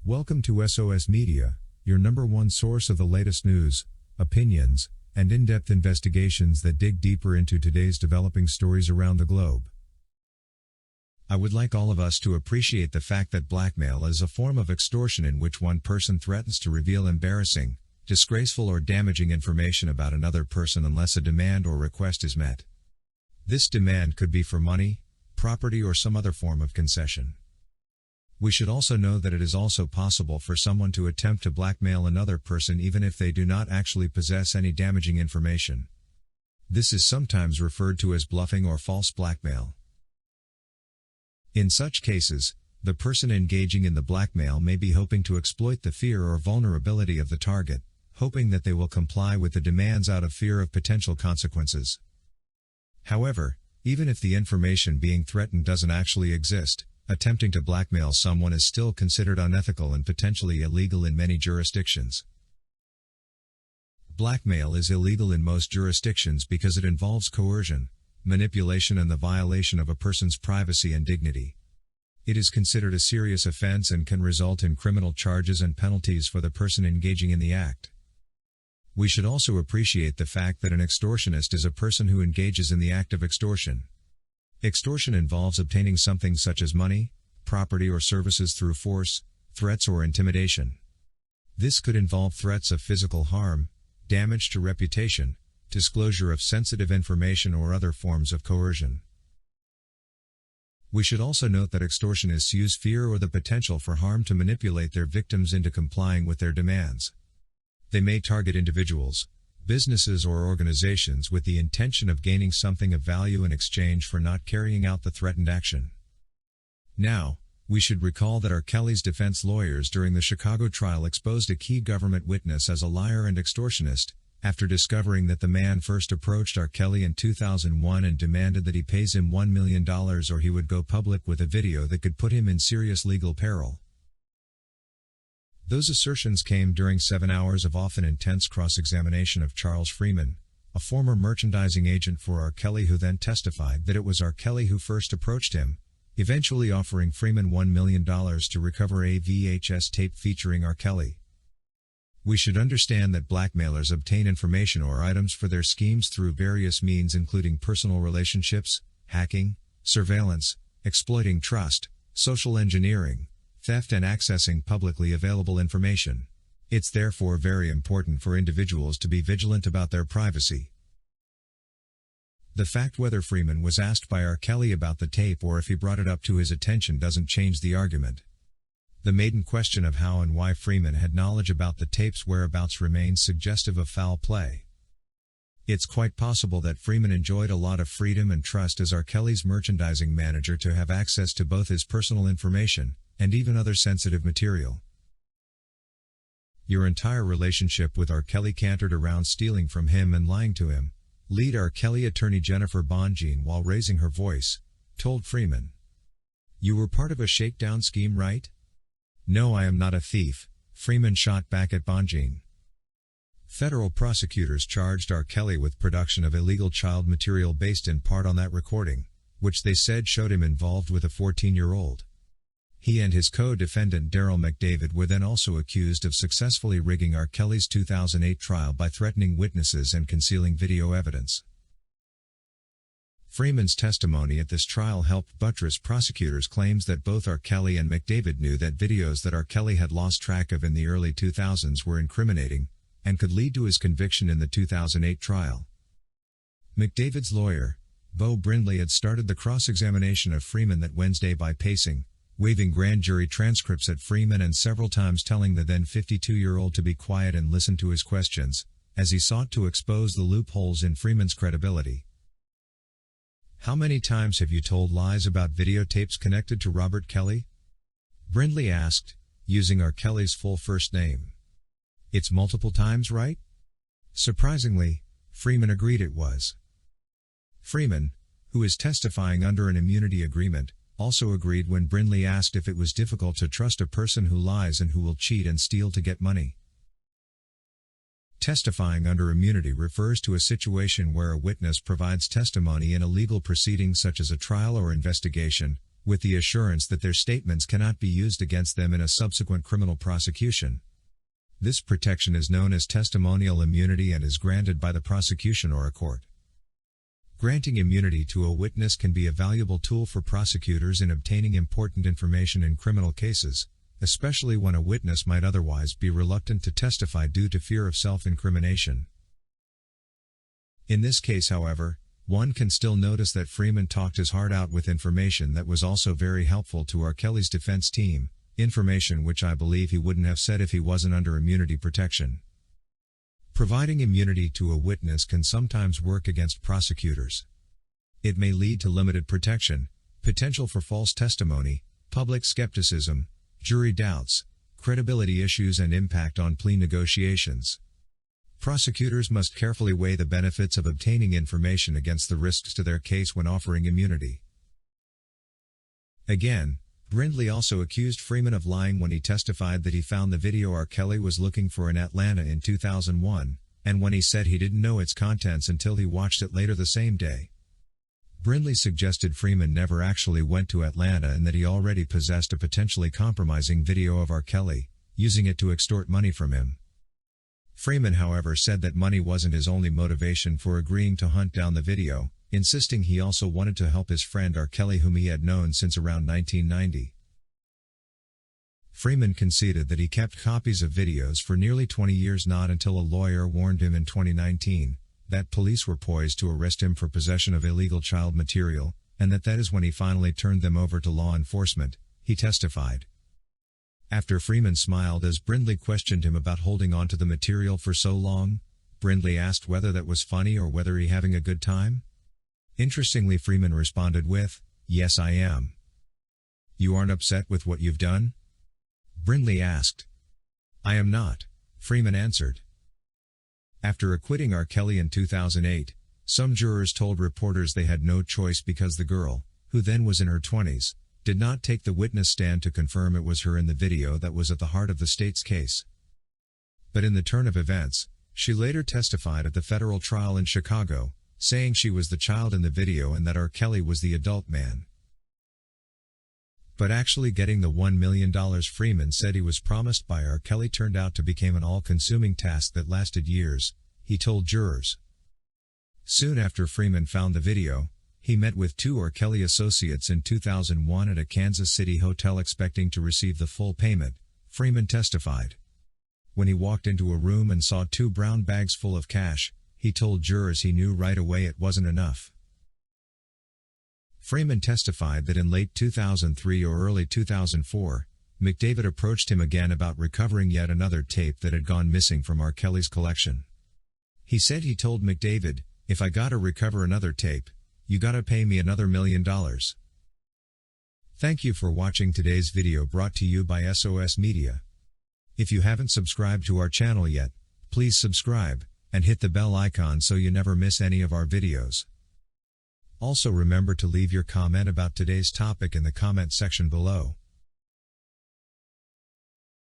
Welcome to SOS Media, your number one source of the latest news, opinions, and in-depth investigations that dig deeper into today's developing stories around the globe. I would like all of us to appreciate the fact that blackmail is a form of extortion in which one person threatens to reveal embarrassing, disgraceful or damaging information about another person unless a demand or request is met. This demand could be for money, property or some other form of concession. We should also know that it is also possible for someone to attempt to blackmail another person even if they do not actually possess any damaging information. This is sometimes referred to as bluffing or false blackmail. In such cases, the person engaging in the blackmail may be hoping to exploit the fear or vulnerability of the target, hoping that they will comply with the demands out of fear of potential consequences. However, even if the information being threatened doesn't actually exist, attempting to blackmail someone is still considered unethical and potentially illegal in many jurisdictions. Blackmail is illegal in most jurisdictions because it involves coercion, manipulation and the violation of a person's privacy and dignity. It is considered a serious offense and can result in criminal charges and penalties for the person engaging in the act. We should also appreciate the fact that an extortionist is a person who engages in the act of extortion. Extortion involves obtaining something such as money, property or services through force, threats or intimidation. This could involve threats of physical harm, damage to reputation, disclosure of sensitive information or other forms of coercion. We should also note that extortionists use fear or the potential for harm to manipulate their victims into complying with their demands. They may target individuals, businesses or organizations with the intention of gaining something of value in exchange for not carrying out the threatened action. Now, we should recall that R. Kelly's defense lawyers during the Chicago trial exposed a key government witness as a liar and extortionist, after discovering that the man first approached R. Kelly in 2001 and demanded that he pays him $1 million or he would go public with a video that could put him in serious legal peril. Those assertions came during 7 hours of often intense cross-examination of Charles Freeman, a former merchandising agent for R. Kelly who then testified that it was R. Kelly who first approached him, eventually offering Freeman $1 million to recover a VHS tape featuring R. Kelly. We should understand that blackmailers obtain information or items for their schemes through various means including personal relationships, hacking, surveillance, exploiting trust, social engineering, theft and accessing publicly available information. It's therefore very important for individuals to be vigilant about their privacy. The fact whether Freeman was asked by R. Kelly about the tape or if he brought it up to his attention doesn't change the argument. The maiden question of how and why Freeman had knowledge about the tape's whereabouts remains suggestive of foul play. It's quite possible that Freeman enjoyed a lot of freedom and trust as R. Kelly's merchandising manager to have access to both his personal information and even other sensitive material. Your entire relationship with R. Kelly cantered around stealing from him and lying to him, lead R. Kelly attorney Jennifer Bonjean, while raising her voice, told Freeman. "You were part of a shakedown scheme, right?" "No, I am not a thief," Freeman shot back at Bonjean. Federal prosecutors charged R. Kelly with production of illegal child material based in part on that recording, which they said showed him involved with a 14-year-old. He and his co-defendant Daryl McDavid were then also accused of successfully rigging R. Kelly's 2008 trial by threatening witnesses and concealing video evidence. Freeman's testimony at this trial helped buttress prosecutors' claims that both R. Kelly and McDavid knew that videos that R. Kelly had lost track of in the early 2000s were incriminating, and could lead to his conviction in the 2008 trial. McDavid's lawyer, Beau Brindley, had started the cross-examination of Freeman that Wednesday by pacing, waving grand jury transcripts at Freeman and several times telling the then 52-year-old to be quiet and listen to his questions, as he sought to expose the loopholes in Freeman's credibility. "How many times have you told lies about videotapes connected to Robert Kelly?" Brindley asked, using R. Kelly's full first name. "It's multiple times, right?" Surprisingly, Freeman agreed it was. Freeman, who is testifying under an immunity agreement, also agreed when Brindley asked if it was difficult to trust a person who lies and who will cheat and steal to get money. Testifying under immunity refers to a situation where a witness provides testimony in a legal proceeding such as a trial or investigation, with the assurance that their statements cannot be used against them in a subsequent criminal prosecution. This protection is known as testimonial immunity and is granted by the prosecution or a court. Granting immunity to a witness can be a valuable tool for prosecutors in obtaining important information in criminal cases, especially when a witness might otherwise be reluctant to testify due to fear of self-incrimination. In this case, however, one can still notice that Freeman talked his heart out with information that was also very helpful to R. Kelly's defense team, information which I believe he wouldn't have said if he wasn't under immunity protection. Providing immunity to a witness can sometimes work against prosecutors. It may lead to limited protection, potential for false testimony, public skepticism, jury doubts, credibility issues, and impact on plea negotiations. Prosecutors must carefully weigh the benefits of obtaining information against the risks to their case when offering immunity. Again, Brindley also accused Freeman of lying when he testified that he found the video R. Kelly was looking for in Atlanta in 2001, and when he said he didn't know its contents until he watched it later the same day. Brindley suggested Freeman never actually went to Atlanta and that he already possessed a potentially compromising video of R. Kelly, using it to extort money from him. Freeman, however, said that money wasn't his only motivation for agreeing to hunt down the video, insisting he also wanted to help his friend R. Kelly, whom he had known since around 1990. Freeman conceded that he kept copies of videos for nearly 20 years, not until a lawyer warned him in 2019 that police were poised to arrest him for possession of illegal child material, and that is when he finally turned them over to law enforcement, he testified. After Freeman smiled as Brindley questioned him about holding on to the material for so long, Brindley asked whether that was funny or whether he having a good time. Interestingly, Freeman responded with, "Yes, I am." "You aren't upset with what you've done?" Brindley asked. "I am not," Freeman answered. After acquitting R. Kelly in 2008, some jurors told reporters they had no choice because the girl, who then was in her 20s, did not take the witness stand to confirm it was her in the video that was at the heart of the state's case. But in the turn of events, she later testified at the federal trial in Chicago, saying she was the child in the video and that R. Kelly was the adult man. But actually getting the $1 million Freeman said he was promised by R. Kelly turned out to become an all-consuming task that lasted years, he told jurors. Soon after Freeman found the video, he met with two R. Kelly associates in 2001 at a Kansas City hotel expecting to receive the full payment, Freeman testified. When he walked into a room and saw 2 brown bags full of cash, he told jurors he knew right away it wasn't enough. Freeman testified that in late 2003 or early 2004, McDavid approached him again about recovering yet another tape that had gone missing from R. Kelly's collection. He said he told McDavid, "If I gotta recover another tape, you gotta pay me another $1 million. Thank you for watching today's video brought to you by SOS Media. If you haven't subscribed to our channel yet, please subscribe, and hit the bell icon so you never miss any of our videos. Also remember to leave your comment about today's topic in the comment section below.